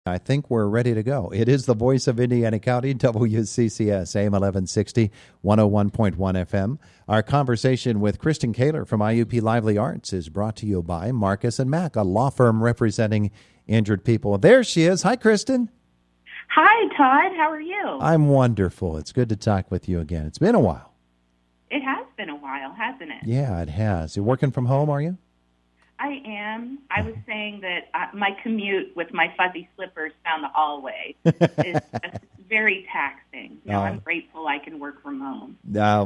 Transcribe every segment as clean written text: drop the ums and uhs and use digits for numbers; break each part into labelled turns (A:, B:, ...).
A: I think we're ready to go. It is the voice of Indiana County, WCCS, AM 1160, 101.1 FM. Our conversation with Kristen Koehler from IUP Lively Arts is brought to you by Marcus & Mack, a law firm representing injured people. There she is. Hi, Kristen.
B: Hi, Todd. How are you?
A: I'm wonderful. It's good to talk with you again. It's been a while.
B: It has been a while, hasn't it?
A: Yeah, it has. You're working from home, are you?
B: I am. I was saying that my commute with my fuzzy slippers down the hallway is very taxing. I'm grateful I can work from home.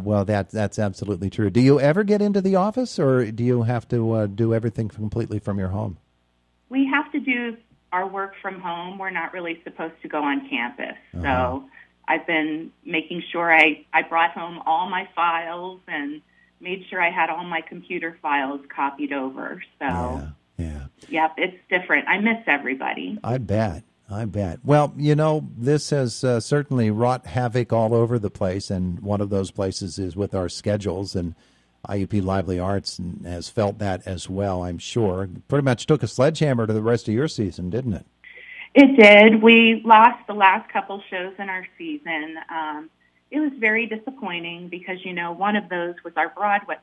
A: Well, that's absolutely true. Do you ever get into the office, or do you have to do everything completely from your home?
B: We have to do our work from home. We're not really supposed to go on campus. So I've been making sure I brought home all my files and made sure I had all my computer files copied over. So, yep, it's different. I miss everybody.
A: I bet. Well, this has certainly wrought havoc all over the place, and one of those places is with our schedules, and IUP Lively Arts has felt that as well, I'm sure. Pretty much took a sledgehammer to the rest of your season, didn't it?
B: It did. We lost the last couple shows in our season. It was very disappointing because, one of those was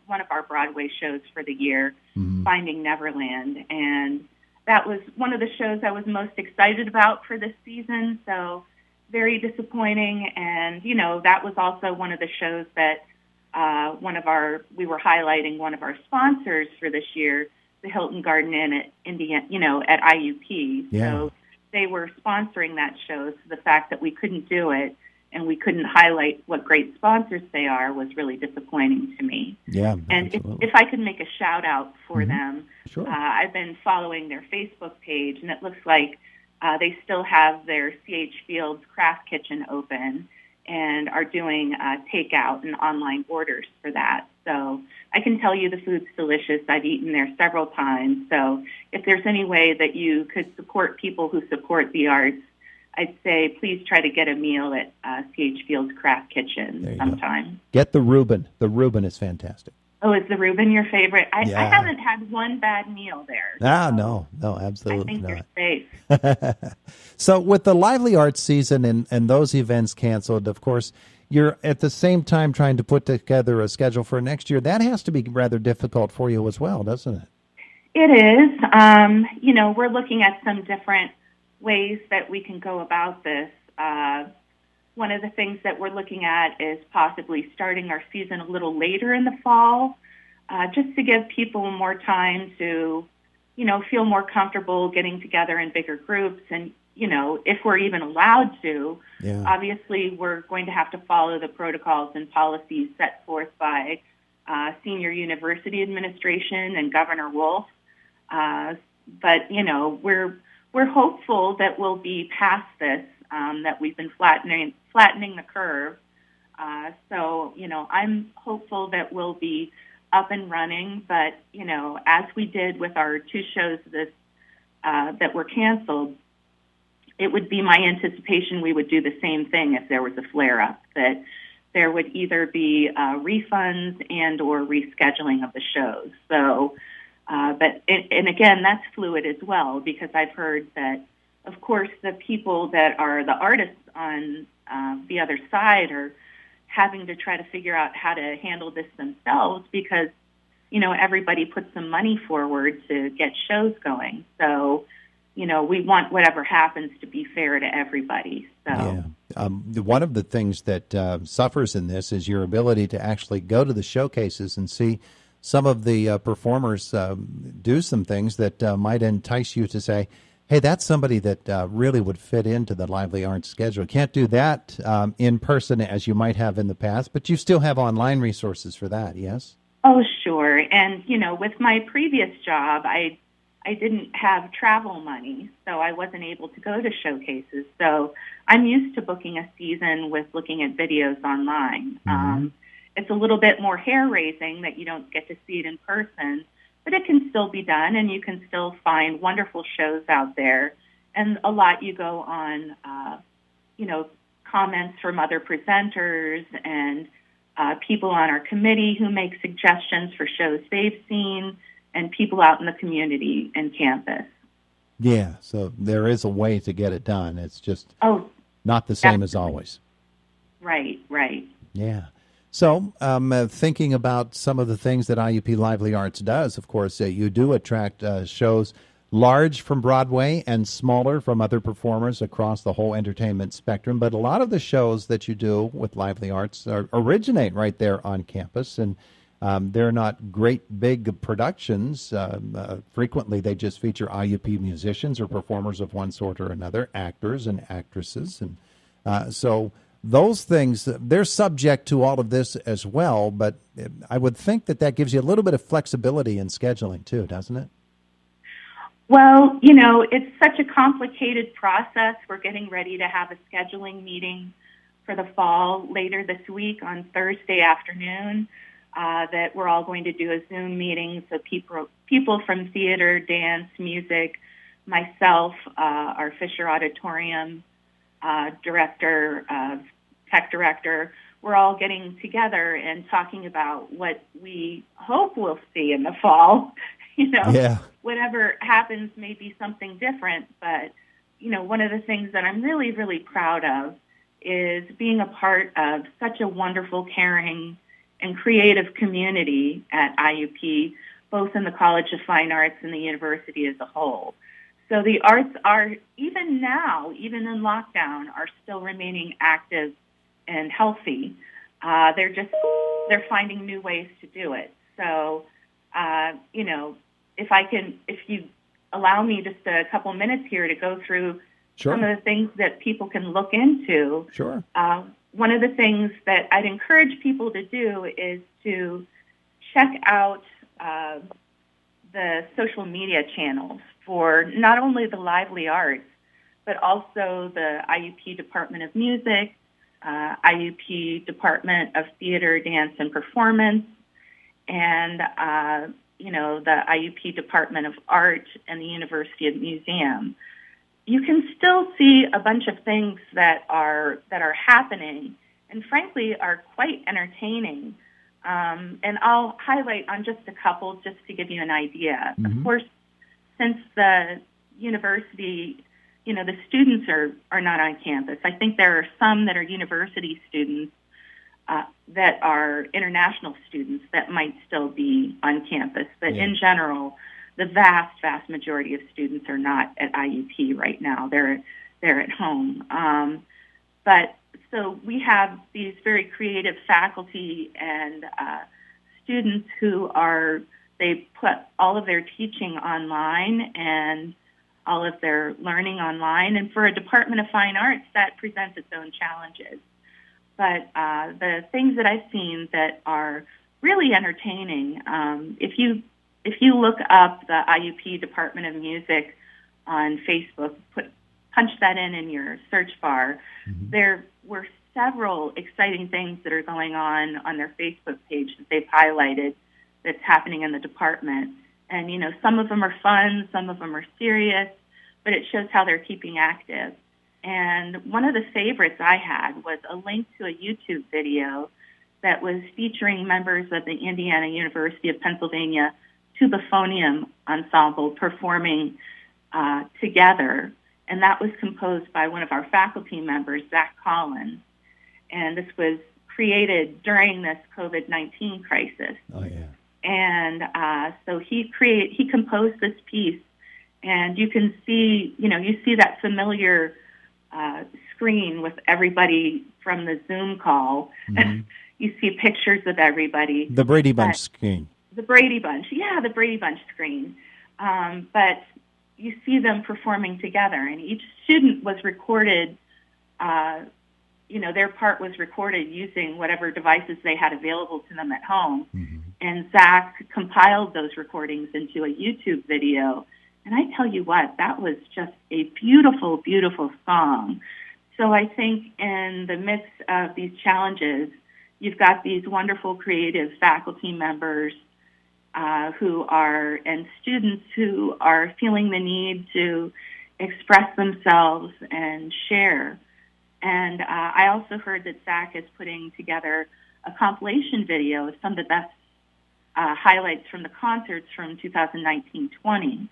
B: one of our Broadway shows for the year, Finding Neverland. And that was one of the shows I was most excited about for this season. So very disappointing. And, that was also one of the shows that we were highlighting one of our sponsors for this year, the Hilton Garden Inn at at IUP.
A: Yeah.
B: So they were sponsoring that show. So the fact that we couldn't do it and we couldn't highlight what great sponsors they are was really disappointing to me.
A: Yeah,
B: and if I could make a shout out for them,
A: sure.
B: I've been following their Facebook page, and it looks like they still have their C.H. Fields Craft Kitchen open and are doing takeout and online orders for that. So I can tell you the food's delicious. I've eaten there several times. So if there's any way that you could support people who support the arts, I'd say please try to get a meal at C.H. Field's Craft Kitchen sometime.
A: Get the Reuben. The Reuben is fantastic.
B: Oh, is the Reuben your favorite? I haven't had one bad meal there.
A: No, absolutely
B: not. I think you're safe.
A: So with the Lively Arts season and those events canceled, of course, you're at the same time trying to put together a schedule for next year. That has to be rather difficult for you as well, doesn't it?
B: It is. We're looking at some different ways that we can go about this. One of the things that we're looking at is possibly starting our season a little later in the fall, just to give people more time to, feel more comfortable getting together in bigger groups. And, if we're even allowed to, obviously we're going to have to follow the protocols and policies set forth by Senior University Administration and Governor Wolf. But, we're hopeful that we'll be past this, that we've been flattening the curve. So, I'm hopeful that we'll be up and running. But, as we did with our two shows that were canceled, it would be my anticipation we would do the same thing if there was a flare-up, that there would either be refunds and or rescheduling of the shows. So, and again, that's fluid as well, because I've heard that, of course, the people that are the artists on the other side are having to try to figure out how to handle this themselves because, everybody put some money forward to get shows going. So, we want whatever happens to be fair to everybody. So.
A: Yeah. One of the things that suffers in this is your ability to actually go to the showcases and see some of the performers do some things that might entice you to say, hey, that's somebody that really would fit into the Lively Arts schedule. Can't do that in person as you might have in the past, but you still have online resources for that, yes?
B: Oh, sure. And, with my previous job, I didn't have travel money, so I wasn't able to go to showcases. So I'm used to booking a season with looking at videos online. It's a little bit more hair-raising that you don't get to see it in person, but it can still be done, and you can still find wonderful shows out there. And a lot you go on, comments from other presenters and people on our committee who make suggestions for shows they've seen, and people out in the community and campus.
A: Yeah, so there is a way to get it done. It's just
B: Oh,
A: not the same as
B: definitely.
A: always.
B: Right, right.
A: Yeah. So, thinking about some of the things that IUP Lively Arts does, of course, you do attract shows large from Broadway and smaller from other performers across the whole entertainment spectrum. But a lot of the shows that you do with Lively Arts originate right there on campus, and they're not great big productions. Frequently, they just feature IUP musicians or performers of one sort or another, actors and actresses, and so those things, they're subject to all of this as well, but I would think that that gives you a little bit of flexibility in scheduling too, doesn't it?
B: Well, it's such a complicated process. We're getting ready to have a scheduling meeting for the fall later this week on Thursday afternoon. That we're all going to do a Zoom meeting, so people from theater, dance, music, myself, our Fisher Auditorium director, tech director, we're all getting together and talking about what we hope we'll see in the fall.
A: Yeah.
B: Whatever happens may be something different, but, one of the things that I'm really, really proud of is being a part of such a wonderful, caring, and creative community at IUP, both in the College of Fine Arts and the university as a whole. So the arts are, even now, even in lockdown, are still remaining active and healthy. They're finding new ways to do it. So, if you allow me just a couple minutes here to go through
A: Sure.
B: some of the things that people can look into.
A: Sure.
B: One of the things that I'd encourage people to do is to check out the social media channels for not only the Lively Arts, but also the IUP Department of Music, IUP Department of Theater, Dance, and Performance, and the IUP Department of Art and the University of Museum. You can still see a bunch of things that are happening, and frankly are quite entertaining. And I'll highlight on just a couple just to give you an idea.
A: Mm-hmm.
B: Of course, since the university, the students are not on campus. I think there are some that are university students that are international students that might still be on campus. But in general, the vast, vast majority of students are not at IUP right now. They're at home. But so we have these very creative faculty and students who they put all of their teaching online and all of their learning online. And for a Department of Fine Arts, that presents its own challenges. But the things that I've seen that are really entertaining, if you look up the IUP Department of Music on Facebook, punch that in your search bar, there were several exciting things that are going on their Facebook page that they've highlighted that's happening in the department. And, some of them are fun, some of them are serious, but it shows how they're keeping active. And one of the favorites I had was a link to a YouTube video that was featuring members of the Indiana University of Pennsylvania Tubaphonium Ensemble performing together. And that was composed by one of our faculty members, Zach Collins. And this was created during this COVID-19 crisis.
A: Oh, yeah.
B: And so he composed this piece, and you can see, you see that familiar screen with everybody from the Zoom call. Mm-hmm. You see pictures of everybody.
A: The Brady Bunch screen.
B: The Brady Bunch, the Brady Bunch screen. But you see them performing together, and each student was recorded, their part was recorded using whatever devices they had available to them at home. Mm-hmm. And Zach compiled those recordings into a YouTube video. And I tell you what, that was just a beautiful, beautiful song. So I think in the midst of these challenges, you've got these wonderful creative faculty members and students who are feeling the need to express themselves and share. And I also heard that Zach is putting together a compilation video of some of the best highlights from the concerts from 2019-20.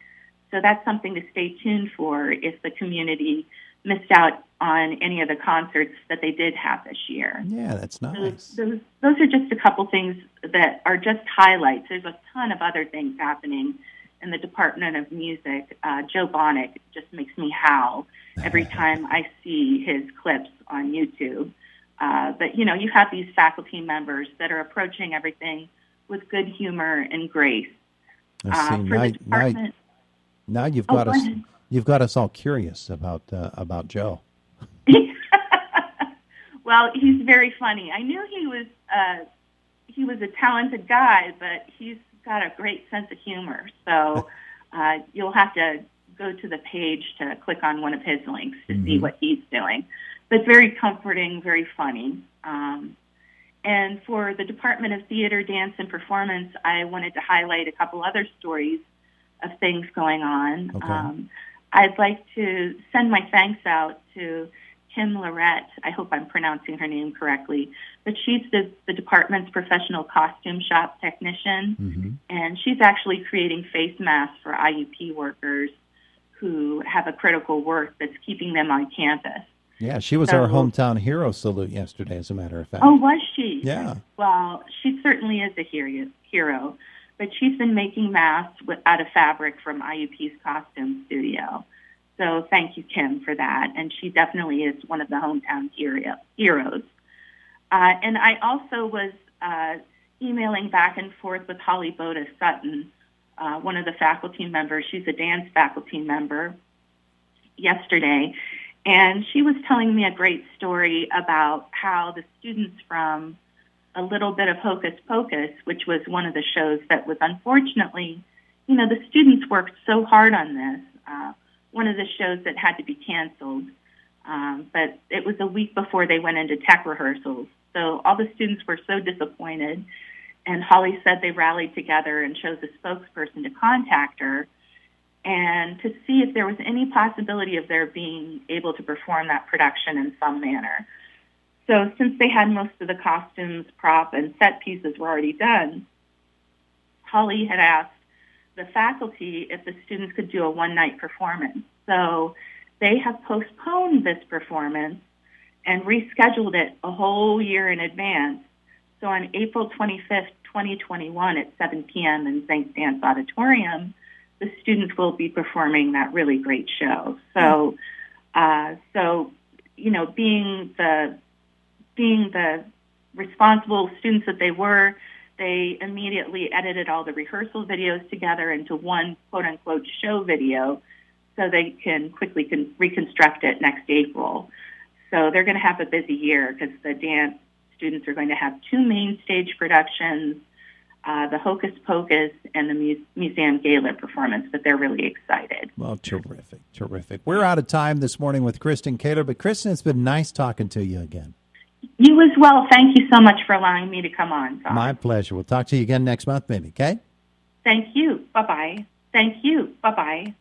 B: So that's something to stay tuned for if the community missed out on any of the concerts that they did have this year.
A: Yeah, that's nice.
B: Those are just a couple things that are just highlights. There's a ton of other things happening in the Department of Music. Joe Banach just makes me howl every time I see his clips on YouTube. But, you have these faculty members that are approaching everything with good humor and grace.
A: I see. Now you've got us all curious about Joe.
B: Well, he's very funny. I knew he was a talented guy, but he's got a great sense of humor. So you'll have to go to the page to click on one of his links to see what he's doing. But very comforting, very funny. And for the Department of Theater, Dance, and Performance, I wanted to highlight a couple other stories of things going on.
A: Okay.
B: I'd like to send my thanks out to Kim Lorette. I hope I'm pronouncing her name correctly, but she's the department's professional costume shop technician, and she's actually creating face masks for IUP workers who have a critical work that's keeping them on campus.
A: Yeah, she was our hometown hero salute yesterday, as a matter of fact.
B: Oh, was she?
A: Yeah.
B: Well, she certainly is a hero, but she's been making masks out of fabric from IUP's costume studio. So thank you, Kim, for that. And she definitely is one of the hometown heroes. And I also was emailing back and forth with Holly Boda Sutton, one of the faculty members. She's a dance faculty member, yesterday. And she was telling me a great story about how the students from A Little Bit of Hocus Pocus, which was one of the shows that was unfortunately, the students worked so hard on this, one of the shows that had to be canceled. But it was a week before they went into tech rehearsals. So all the students were so disappointed. And Holly said they rallied together and chose a spokesperson to contact her and to see if there was any possibility of their being able to perform that production in some manner. So since they had most of the costumes, prop, and set pieces were already done, Holly had asked the faculty if the students could do a one-night performance. So they have postponed this performance and rescheduled it a whole year in advance. So on April 25th, 2021 at 7 p.m. in St. Stan's Auditorium, the students will be performing that really great show. So, being the responsible students that they were, they immediately edited all the rehearsal videos together into one quote-unquote show video so they can quickly reconstruct it next April. So they're going to have a busy year because the dance students are going to have two main stage productions, the Hocus Pocus and the Museum Gala performance, but they're really excited.
A: Well, terrific. We're out of time this morning with Kristen Koehler, but Kristen, it's been nice talking to you again.
B: You as well. Thank you so much for allowing me to come on, Tom.
A: My pleasure. We'll talk to you again next month, maybe, okay?
B: Thank you. Bye-bye. Thank you. Bye-bye.